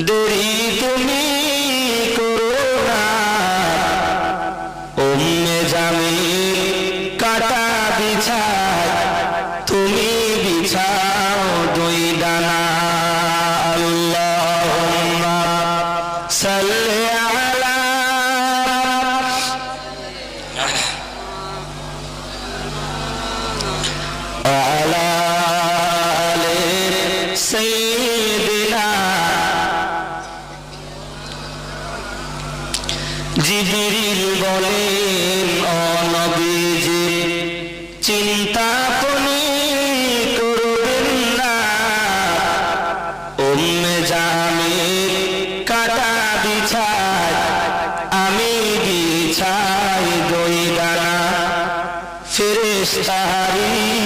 দেরি তুমি করো না, উম্মে জামিল কাটা বিছায় তুমি বিছাও দুই ডানা। আল্লাহুম্মা সাল্লি আলা আলা